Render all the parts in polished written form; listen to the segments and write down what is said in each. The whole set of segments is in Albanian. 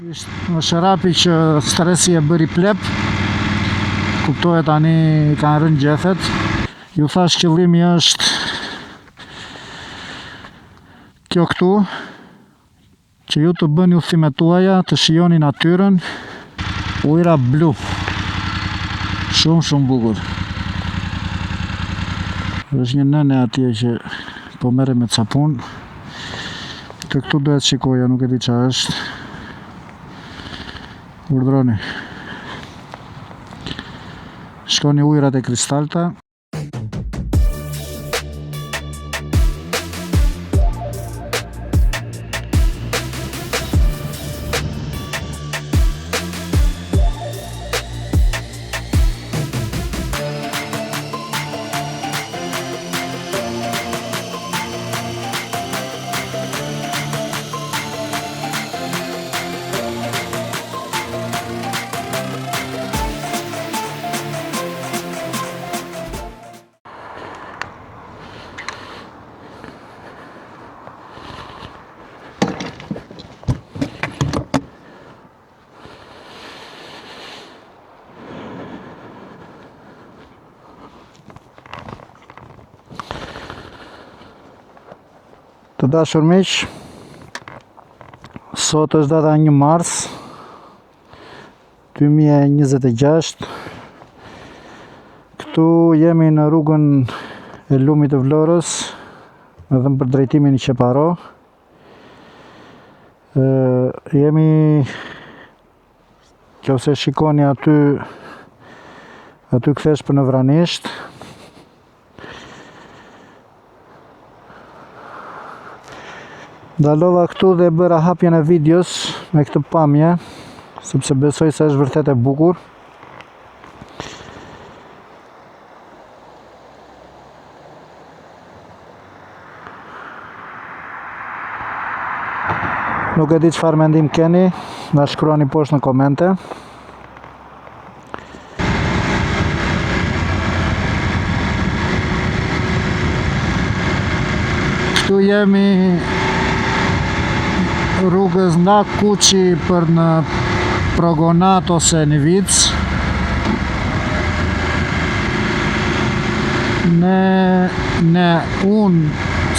Në Shërapi që stresi e bëri plep, kuptohet tani kanë rënë gjethet. Ju thash qëllimi është kjo këtu, që ju të bëni udhëtimet tuaja, të shijoni natyrën, ujëra blu, shumë bukur. Është një nëne atje që po merre me sapun. Të këtu duhet shikoja, nuk e di çfarë është. Urdhroni. Shkoni ujërat e kristalta. Të dashur miq, sot është data 1 mars 2026. Këtu jemi në rrugën e Lumit të Vlorës, edhe për drejtimin i Qeparo. Jemi, nëse shikoni aty kthesh për në Vranisht. Dalova këtu dhe bëra hapjen e videos me këtë pamje, sepse besoj se është vërtet e bukur. Nuk e di çfarë mendim keni, na shkruani poshtë në komente. Këtu jemi rrugës nga Kuçi për në Progonat ose Nivic. Unë,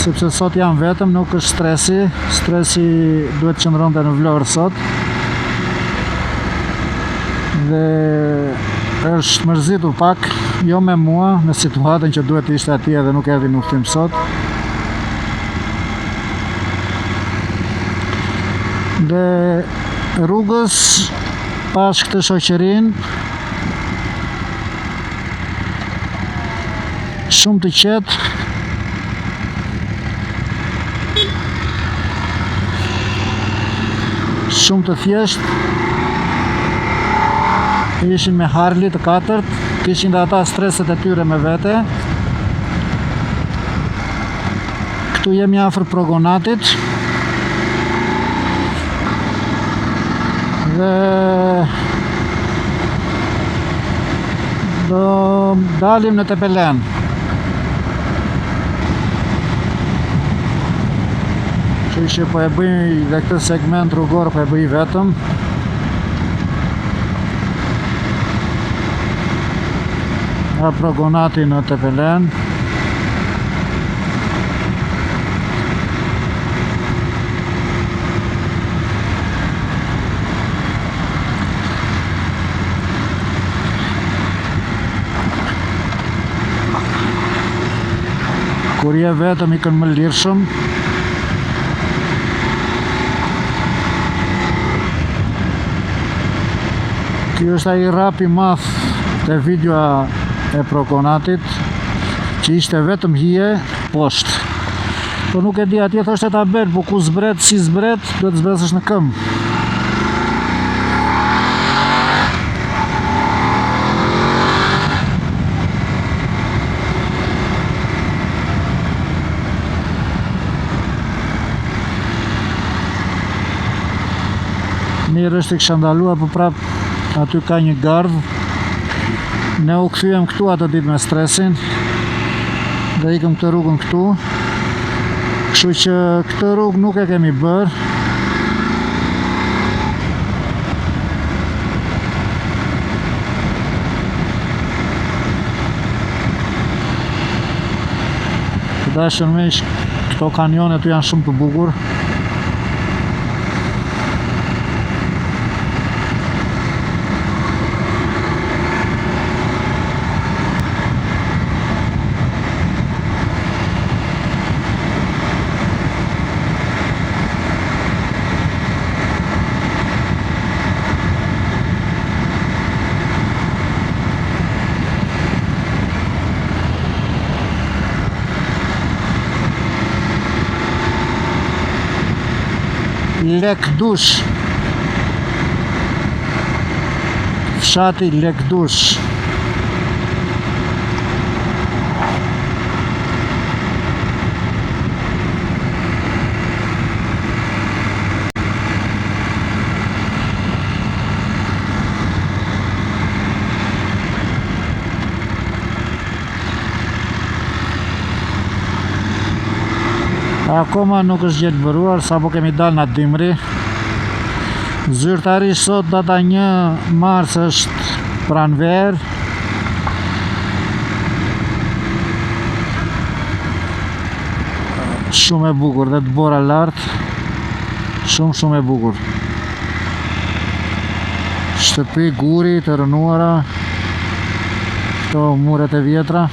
sepse sot jam vetëm, nuk është stresi duhet qëndronte në Vlorë sot. Dhe është mërzitur pak, jo me mua, në situatën që duhet ishte atje dhe nuk erdhi në udhëtim sot. Dhe rrugës pas këtë shoqërin shumë të qetë, shumë të thjesht. Ishin me Harley të katërt, kishin dhe ata streset e tyre me vete. Këtu jemi afër Progonatit. Dhe do dalim në Tepelen. Që po e bëj dhe këtë segment rrugor po e bëj vetëm. Nga Progonati në Tepelen. Kur je vetëm ikën më lirshëm. Ky është ai rap i madh te videoa e Progonatit, që ishte vetëm hije poshtë. Po nuk e di, atje thoshte ta bën, po ku zbret, si zbret, duhet të zbresësh në këmbë. Mirë është të kësha ndalua, po prap aty ka një gardh. Ne u kthyem këtu atë ditë me stresin dhe ikëm këtë rrugën këtu. Kështu që këtë rrugë nuk e kemi bërë. Të dashur miq, këto kanjone tu janë shumë të bukur. Lekdush, fshati Lekdush. Akoma nuk është gjetë bëruar, sa po kemi dalë nga dimri. Zyrtarisht sot data 1 mars është pranverë. Shumë e bukur dhe të bora lartë. Shumë e bukur. Shtëpi, guri, të rënuara. Këto muret e vjetra.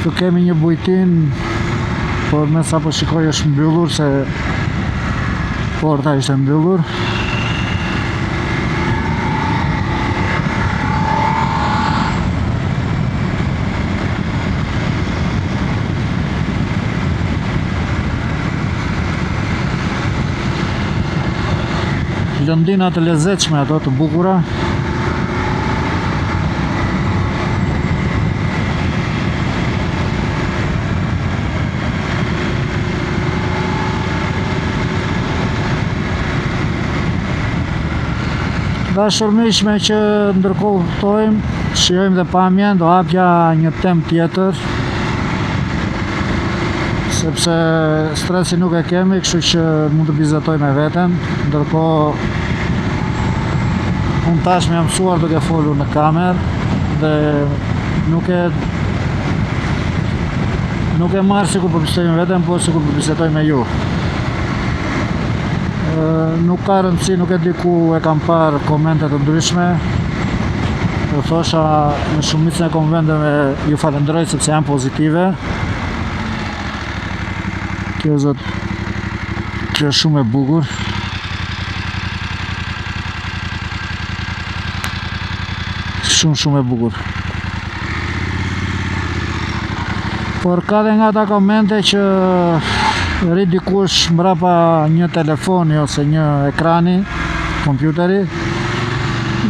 Këtu kemi një bujtin, por me sa po shikoj është mbyllur, se porta ishte mbyllur. Lëndina të lezetshme ato, të bukura. Dashur miq, me që ndërkohë kuptojmë, shijojmë dhe pamjen, do hapja një temë tjetër, sepse stresi nuk e kemi, kështu që mund të bizetoj me veten. Ndërkohë unë tashmë jam mësuar duke folur në kamerë dhe nuk e marr sikur po bisedoj me veten, po sikur po bisedoj me ju. Nuk ka rëndësi, nuk e di ku e kam parë komente të ndryshme. Do thosha në shumicën e komenteve ju falenderoj sepse janë pozitive. Kjo është shumë e bukur. Shumë e bukur. Por ka dhe nga ta komente që rrit dikush mbrapa një telefoni ose një ekrani, kompjuteri,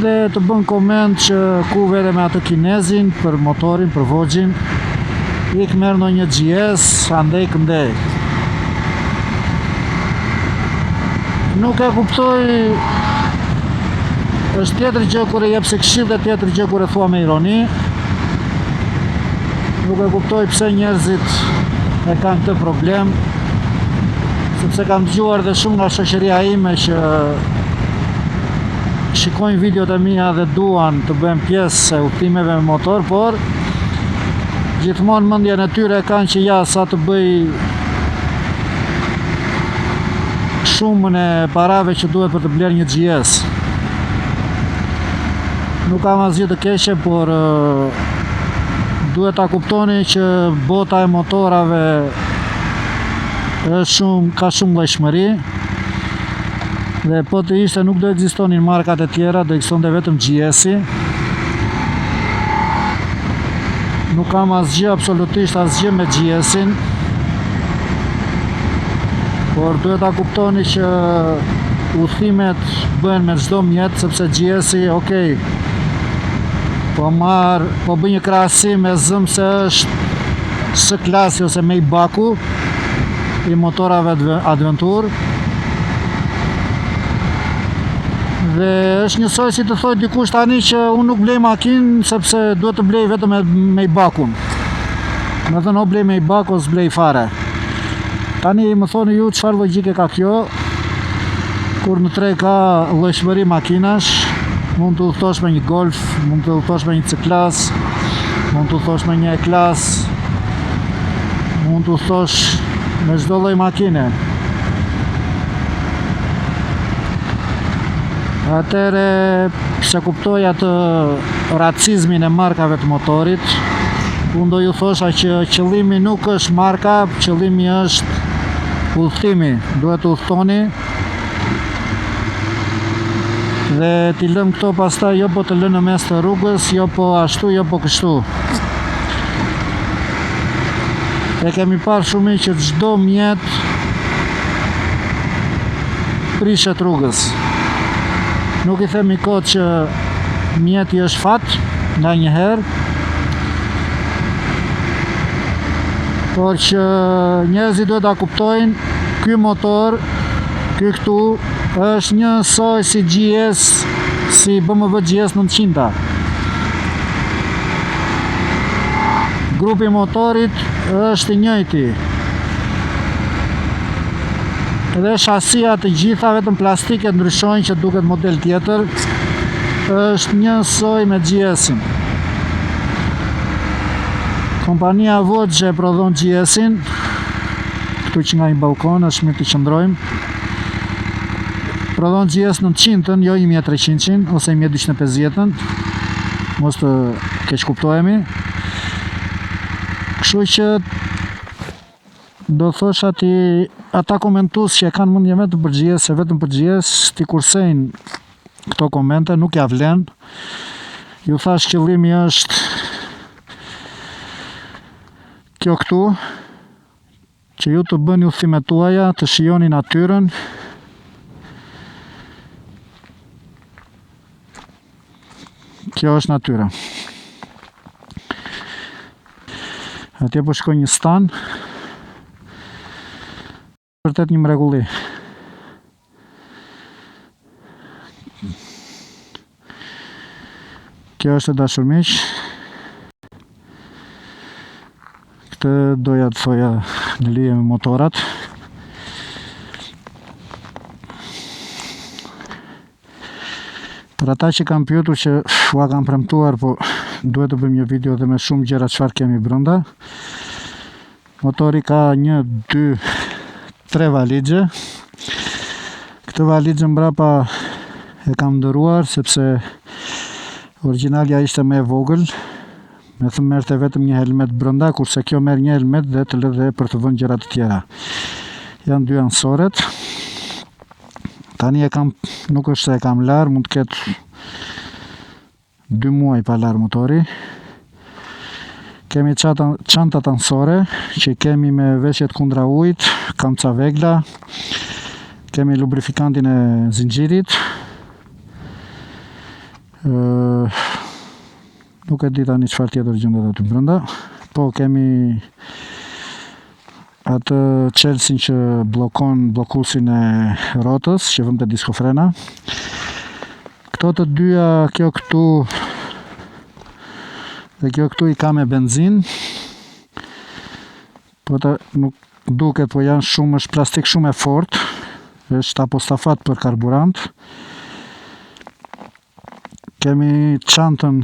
dhe të bën koment që ku vete me atë kinezin për motorin, për vogjin, ik merr ndonjë GS, andej këndej. Nuk e kuptoj, është tjetër gjë kur e jep si këshill dhe tjetër gjë kur e thua me ironi. Nuk e kuptoj pse njerëzit e kanë këtë problem, sepse kam dëgjuar dhe shumë nga shoqëria ime që shikojnë videot e mia dhe duan të bëjmë pjesë e udhëtimeve me motor, por gjithmonë mendjen e tyre kanë që ja sa të bëj shumën e parave që duhet për të blerë një GS. Nuk kam asgjë të keqe, por duhet ta kuptoni që bota e motorave ka shumë vlefshmëri dhe po të ishte nuk do ekzistonin markat e tjera, do ekzistonte vetëm GS-i. Nuk kam asgjë, absolutisht asgjë me GS-in, por duhet ta kuptoni që udhëtimet bëhen me çdo mjet, sepse GS-i, okej, po bëj një krahasim me zëm se është S-klasi ose Maybach-u i motorave Adventure, dhe është njësoj si të thoj dikush tani që unë nuk blej makinë sepse duhet të blej vetëm me Maybach-un. Me thënë o blej me i bak o s'blej fare. Tani më thoni ju çfarë logjike ka kjo, kur në tre ka llojshmëri makinash, mund të udhëtosh me një Golf, mund të udhëtosh me një C-klas, mund të udhëtosh me një E-klas, mund të udhëtosh me çdo lloj makine. Atëre se kuptoj atë racizmin e markave të motorit, unë do ju thosha që qëllimi nuk është marka, qëllimi është udhëtimi. Duhet të udhëtoni dhe t'i lëm këto pastaj jo po të lënë në mes të rrugës, jo po ashtu, jo po kështu. E kemi parë shumë që çdo mjet prishet rrugës. Nuk i themi kot që mjeti është fat, nga njëherë, por që njerëzit duhet ta kuptojnë, ky motor, ky këtu, është një soj si GS, si BMW GS 900. Grupi motorit është i njëjti. Edhe shasia të gjitha vetëm plastike ndryshojnë që duket model tjetër, është një soj me GS-in. Kompania Vogue e prodhon GS-in, këtu që nga një balkon është mirë të qëndrojmë. Prodhon GS 900-ën, jo 1300-ën ose 1250-ën, mos të keq kuptohemi. Kështu që do thosha ata komentues që e kanë mundje vetëm për GS, se vetëm për GS, ti kursejnë këto komente, nuk ja vlen. Ju thash qëllimi është kjo këtu, që ju të bëni udhëtimet tuaja, të shijoni natyrën. Kjo është natyra. Atje po shkoj një stan, vërtet një mrekulli. Kjo është e dashur miq. Këtë doja të thoja në lidhje me motorat. Për ata që kanë pyetur që ua kanë premtuar, po duhet të bëjmë një video dhe me shumë gjëra çfarë kemi brenda. Motori ka 1, 2, 3 valixhe. Këtë valixhe mbrapa e kam ndëruar sepse origjinalja ishte më e vogël. Me thënë merrte vetëm një helmet brenda, kurse kjo merr një helmet dhe të lë dhe për të vënë gjëra të tjera. Janë dy ansoret. Tani nuk është se e kam lar, mund të ketë 2 muaj pa lar motori. Kemi çantat ansore që kemi me veshjet kundra ujit, kamca vegla, kemi lubrifikantin e zinxhirit. Nuk e di tani çfarë tjetër gjendet aty brenda, po kemi atë çelsin që bllokon bllokuesin e rrotës, që vëmë te diskofrena. Këto të dyja, kjo këtu dhe kjo këtu i ka me benzin, po nuk duket, po janë shumë, është plastik shumë e fort, është apostafat për karburant. Kemi çantën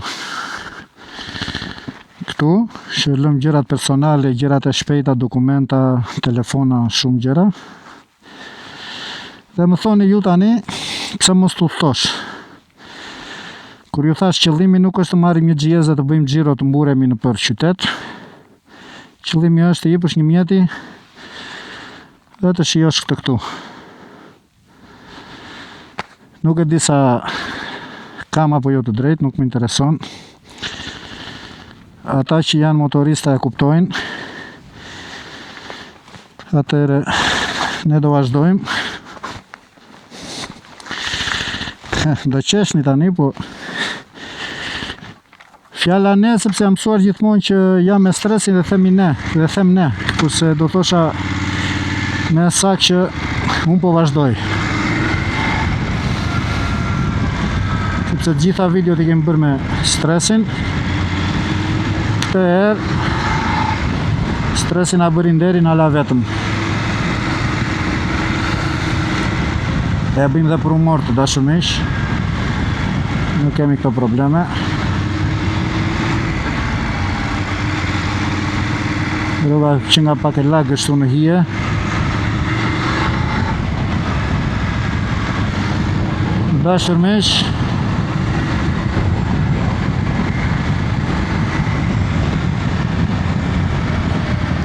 këtu, që lëm gjërat personale, gjërat e shpejta, dokumenta, telefona, shumë gjëra. Dhe më thoni ju tani, pse mos të udhëtosh? Kur ju thash qëllimi nuk është të marrim një GS dhe të bëjmë xhiro të mburemi në për qytet. Qëllimi është të jepësh një mjeti dhe të shijosh këtë këtu. Nuk e di sa kam apo jo të drejt, nuk më intereson. Ata që janë motorista e kuptojnë. Atëre ne do vazhdojmë. Do qeshni tani, po fjala ne, sepse jam mësuar gjithmonë që jam me stresin dhe themi ne, dhe them ne, kurse do thosha me sakt që unë po vazhdoj. Sepse gjitha videot i kemi bërë me stresin. Këtë herë Stresin a bërin deri na la vetëm. E bëjmë dhe për humor të dashur miq. Nuk kemi këto probleme. Rruga që nga pak e lagë është në hije. Dashur miq,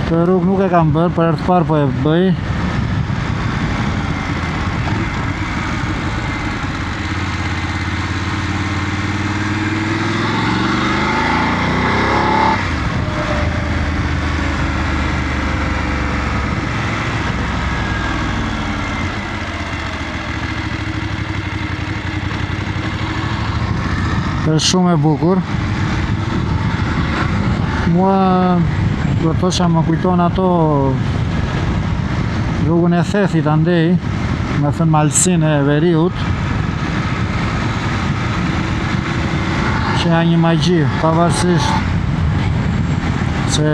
këtë rrugë nuk e kam bërë, për herë të parë po e bëj. Është shumë e bukur. Mua do të thosha më kujton ato rrugën e Thethit andej, me thënë malësinë e veriut, që ja një magji, pavarësisht se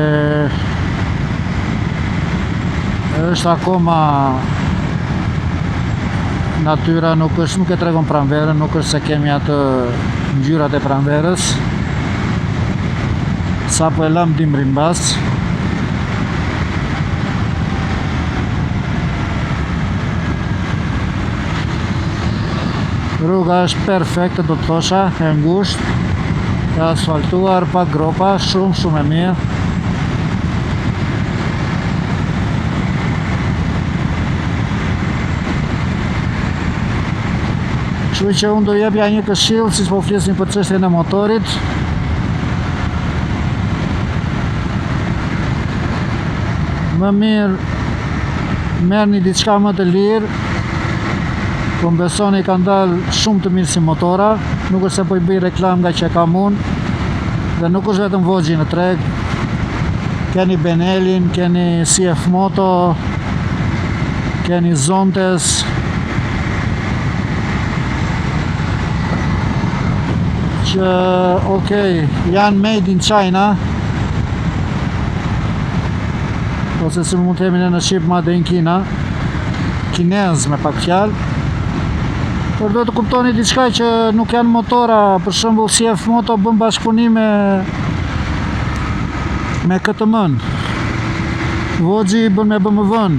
është akoma natyra nuk e tregon pranverën, nuk është se kemi atë ngjyrat e pranverës. Sa po e lam dimrin bas. Rruga është perfekte, do të thosha, e ngushtë, e asfaltuar, pa gropa, shumë e mirë. Kështu që unë do jepja një këshill, si po flisnim për çështjen e motorit. Më mirë merrni diçka më të lirë. Po më besoni, kanë dalë shumë të mirë si motora. Nuk është se po i bëj reklam nga që kam unë. Dhe nuk është vetëm Voxhi në treg. Keni Benelin, keni CF Moto, keni Zontes. Që okej, janë made in China. Ose si mund të themi në shqip made in Kina. Kinez me pak fjalë. Por do të kuptoni diçka që nuk janë motora, për shembull CF Moto bën bashkëpunime me KTM-n. Voxhi bën me BMW-n.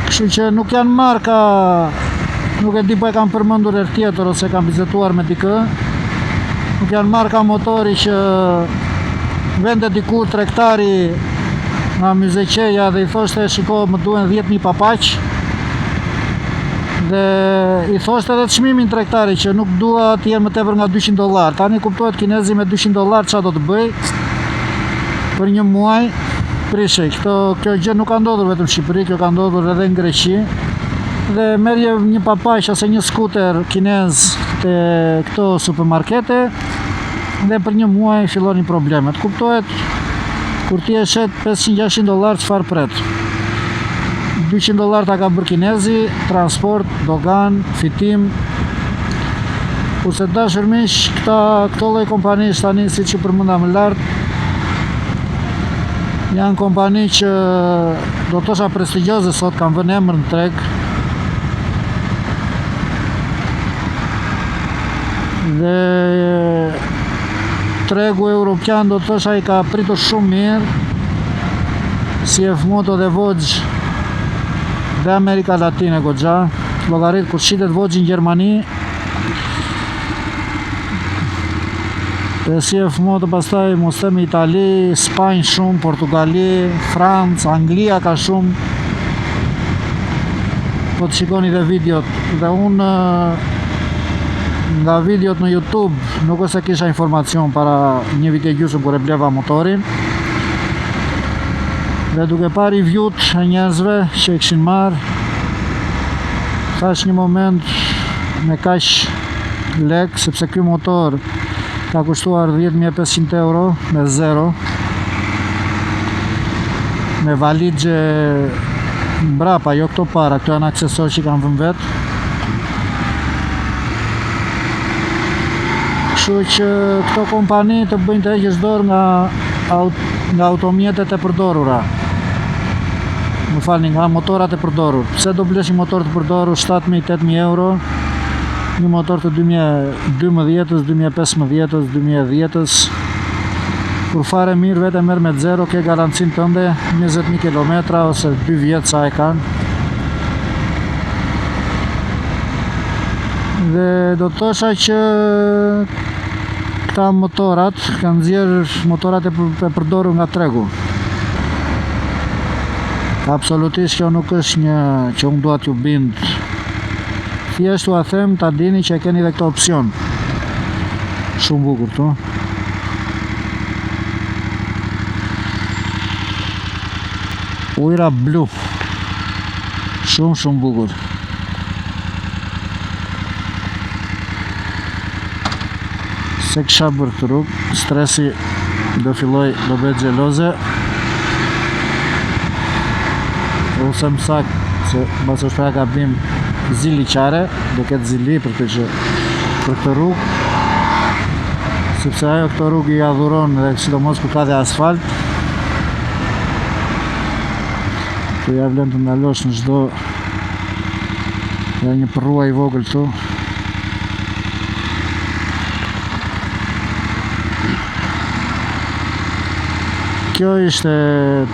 Kështu që nuk janë marka, nuk e di po e kam përmendur herë tjetër ose kam bizetuar me dikë. Nuk janë marka motori që vende dikur tregtari nga Myzeqeja dhe i thoshte shiko më duhen 10.000 papaq. Dhe i thoshte edhe çmimin tregtari që nuk dua të jenë më tepër nga $200. Tani kuptohet kinezi me $200 çfarë do të bëj për një muaj. Prishej, kjo gjë nuk ka ndodhur vetëm në Shqipëri, kjo ka ndodhur edhe në Greqi. Dhe merrje një papaq ose një skuter kinez te këto supermarkete dhe për një muaj fillonin problemet. Kuptohet kur ti e shet $500-600 çfarë pret. $200 ta ka bërë kinezi, transport, dogan, fitim. Kurse dashur miq, këto lloj kompanish tani siç u përmenda më lart, janë kompani që do të thosha prestigjioze sot, kanë vënë emër në treg. Dhe tregu europian do të thosha i ka pritur shumë mirë. CF Moto dhe Voxhi dhe Amerika Latine goxha. Llogarit kur shitet Voxhi në Gjermani. Dhe CF Moto pastaj mos themi Itali, Spanjë shumë, Portugali, Francë, Anglia ka shumë. Po të shikoni dhe videot. Dhe unë nga videot në YouTube nuk ose kisha informacion para një vit e gjysmë kur e bleva motorin. Dhe duke pa review-t e njerëzve që e kishin marrë, thash një moment me kaq lek, sepse ky motor ka kushtuar €10.500 me zero, me valixhe mbrapa, jo këto para, këto janë aksesor që kanë vënë vet. Kështu që këto kompani të bëjnë të heqësh dorë nga automjetet e përdorura. Më falni, nga motorat e përdorur. Pse do blesh një motor të përdorur 7.000-8.000 euro? Një motor të 2012-ës, 2015-ës, 2010-ës. Kur fare mirë vete merr me zero, ke garancin tënde 20.000 km ose 2 vjetë sa e kanë. Dhe do të thosha që këta motorat kanë nxjerr motorat e përdorur nga tregu. Absolutisht kjo nuk është një që unë dua t'ju bind. Thjesht ua them ta dini që keni dhe këto opsion. Shumë bukur këtu. Ujra blu. Shumë bukur. Se kisha bërë këtë rrugë, stresi do filloj do bëhet xheloze. Ose më sak, se mbas është pra gabim zili qare, do ketë zili për këtë rrugë, sepse ajo këtë rrugë i adhuron dhe sidomos ku ka dhe asfalt. Tu ja vlen të ndalosh në çdo një përrua i vogël këtu. Kjo ishte,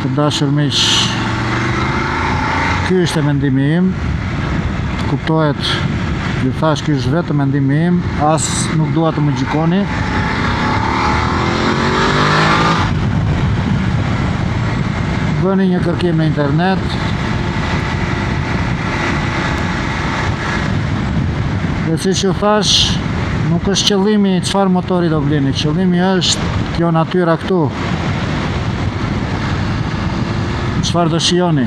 të dashur miq, ky ishte mendimi im. Kuptohet, ju thash, ky është vetëm mendimi im, as nuk dua të më gjykoni. Bëni një kërkim në internet. Dhe siç ju thash, nuk është qëllimi çfarë motori do blini, qëllimi është kjo natyra këtu. Çfarë do shijoni?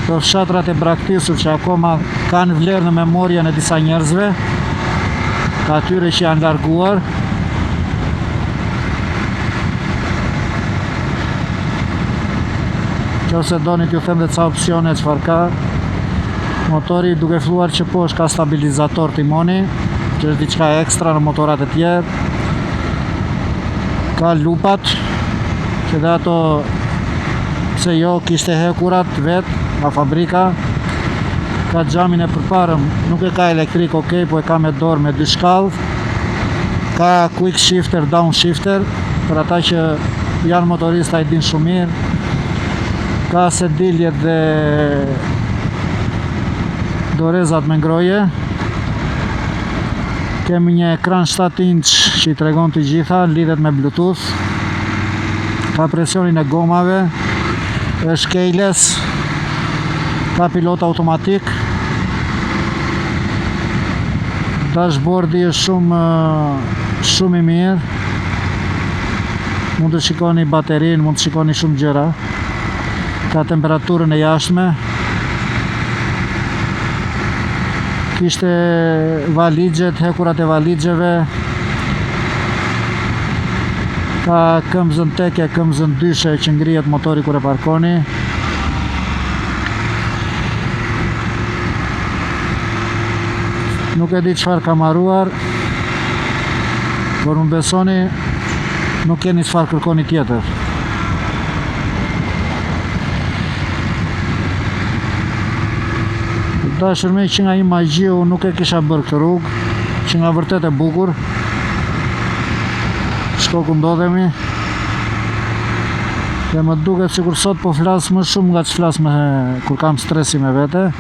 Këto fshatrat e braktisur që akoma kanë vlerë në memorien e disa njerëzve, ka atyre që janë larguar. Nëse doni t'ju them dhe ca opsione çfarë ka. Motori duke filluar që poshtë ka stabilizator timoni, që është diçka ekstra në motorat e tjerë. Ka lupat, që dhe ato pse jo kishte hekurat vet nga fabrika. Ka xhamin e përparëm, nuk e ka elektrik, ok, po e ka me dorë me 2 shkallë. Ka quick shifter, down shifter, për ata që janë motorista i din shumë mirë. Ka sediljet dhe dorezat me ngroje. Kemi një ekran 7 inch që i tregon të gjitha, lidhet me Bluetooth. Ka presionin e gomave, është keyless, ka pilot automatik. Dashboardi është shumë i mirë. Mund të shikoni baterinë, mund të shikoni shumë gjëra. Ka temperaturën e jashtme. Kishte valigjet, hekurat e valigjeve. Ka këmbëzën teke, këmbëzën dyshe që ngrihet motori kur e parkoni. Nuk e di çfarë ka marruar, por më besoni, nuk keni çfarë kërkoni tjetër. Dashur miq, që nga imagjiu nuk e kisha bërë këtë rrugë, që nga vërtet e bukur. Shko ku ndodhemi. Dhe më duket sikur sot po flas më shumë nga që flas kur kam stresi me vete.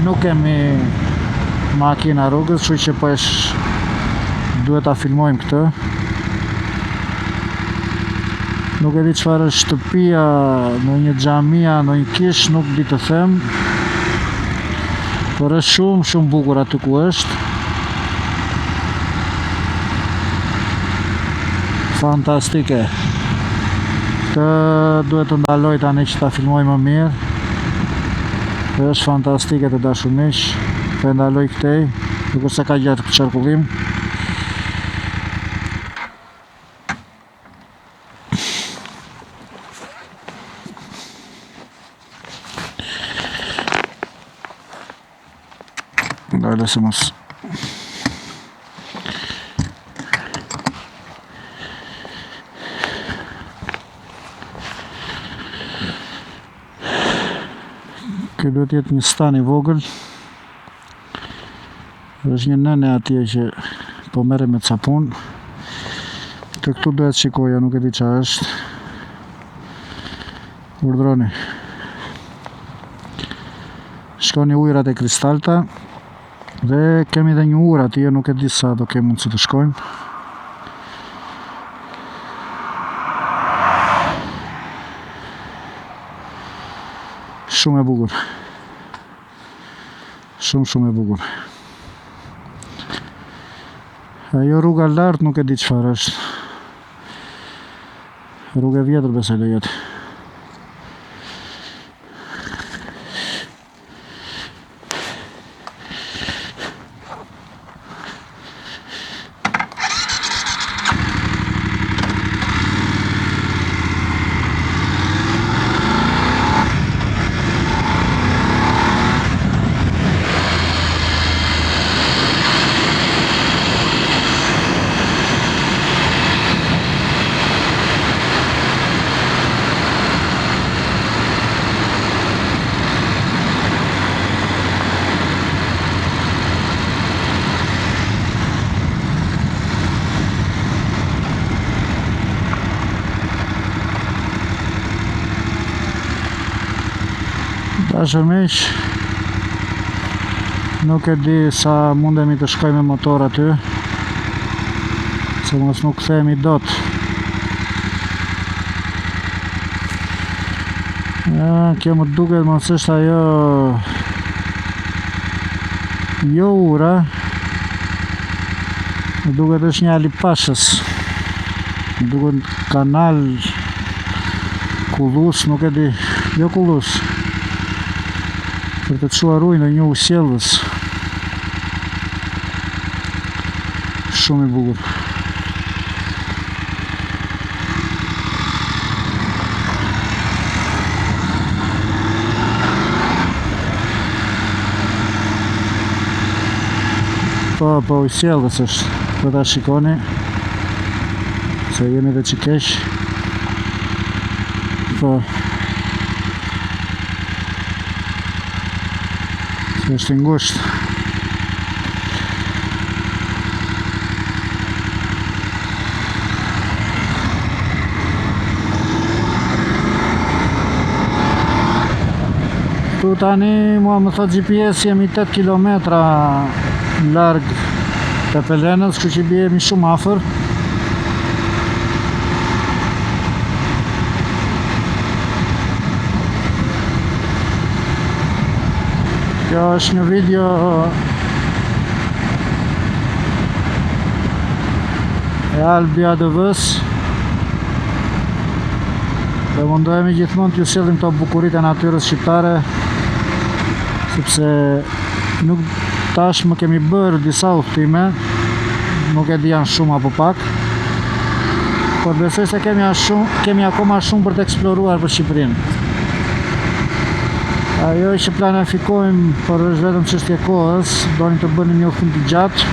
Nuk kemi makina rrugës, kështu që po duhet ta filmojmë këtë. Nuk e di çfarë është shtëpia, në një xhamia, në një kish, nuk di të them. Por është shumë bukur aty ku është. Fantastike. Këtë duhet të ndaloj tani që ta filmoj më mirë. Është fantastike, të dashur miq. Po e ndaloj këtej, duke se ka gjatë për qarkullim. Hajde se mos. Kjo duhet jetë një stan i vogël. Është një nëne atje që po merre me sapun. Të këtu duhet shikoja, nuk e di qa është. Urdhroni. Shkoni ujrat e kristalta. Dhe kemi dhe një ur atje, nuk e di sa do kemi mundësi të shkojmë. Shumë e bukur. Shumë e bukur. Ajo rruga lart nuk e di çfarë është. Rrugë e vjetër besoj do jetë. Dashur miq, nuk e di sa mundemi të shkojmë me motor aty, se mos nuk kthehemi dot. Kjo më duket mos është ajo jo ura, më duket është një alipashës, më duket kanal Kullus, nuk e di, jo Kullus, për të çuar ujë në një usjellës. Shumë i bukur. Po usjellës është, po ta shikoni, se jemi dhe që keq. Po është ngusht. Tu tani mua më thot GPS jemi 8 km larg të Pelenës, kështu që jemi shumë afër. Kjo është një video e Albi ADV-s. Dhe mundohemi gjithmonë t'ju sjellim këto bukuritë e natyrës shqiptare, sepse nuk tashmë kemi bërë disa udhëtime, nuk e di janë shumë apo pak, por besoj se kemi akoma shumë për të eksploruar për Shqipërinë. Ajo që planifikojmë, por është vetëm çështje kohës, donim të bënim një udhëtim të gjatë,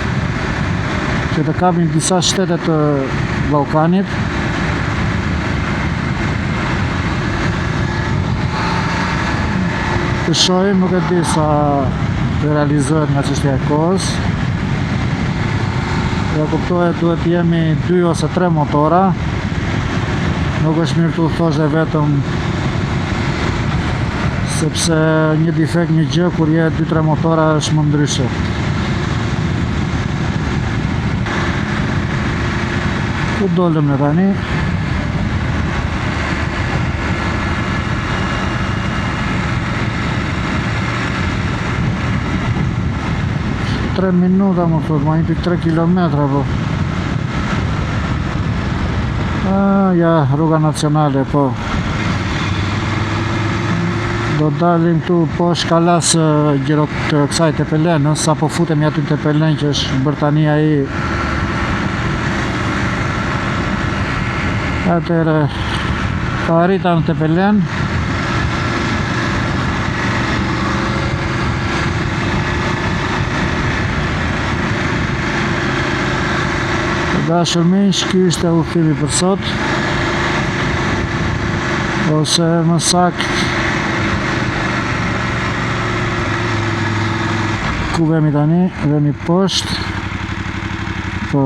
që të kapim disa shtete të Ballkanit. Të shohim, nuk e di sa të realizohet nga çështja e kohës. Ja kuptohet, duhet jemi 2 ose 3 motora. Nuk është mirë të thosh dhe vetëm, sepse një defekt, një gjë, kur je 2-3 motora është më ndryshe. Ku dolëm në tani? Tre minuta më thot, ma impi 3 kilometra, po. Ja, rruga nacionale, po. Do dalim këtu poshtë kalas gjero të kësaj të Pelenës, sa po futemi aty të Pelen, që është bërtani ai. Atëherë, pa arrita në të Pelen. Dashur miq, ky ishte udhëtimi për sot, ose më sakt ku vemi tani? Vemi poshtë. Po.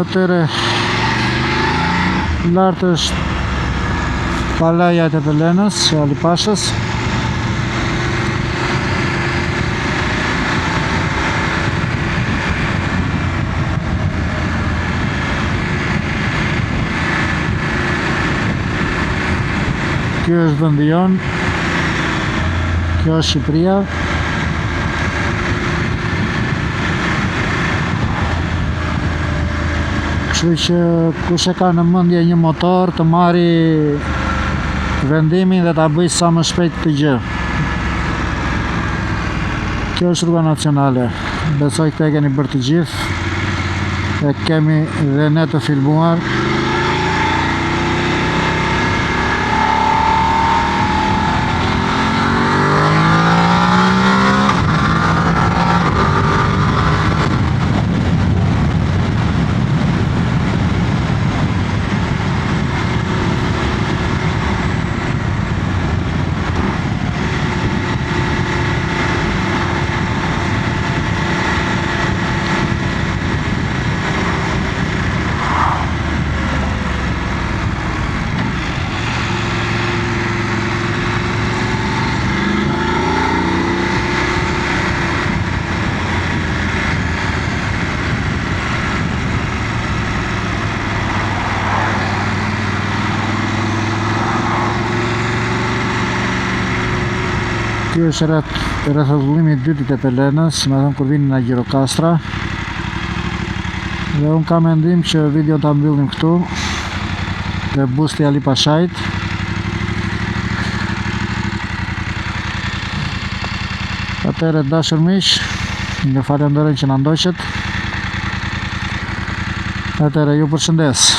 Atëre lartë është Palaja e Tepelenës, e Alipashës. Kjo është vendi jon. Kjo është Shqipëria. Kështu që kush e ka në mendje një motor të marri vendimin dhe ta bëj sa më shpejt këtë gjë. Kjo është rruga nacionale. Besoj këtë e keni bërë të gjithë. E kemi dhe ne të filmuar. Ky është rrethollimi i dytë i Tepelenës, me thënë kur vini nga Gjirokastra. Dhe unë kam mendim që video ta mbyllim këtu, dhe busti Alipashait. Atëre dashur miq, ju falenderoj që na ndoqët. Atëre ju përshëndes.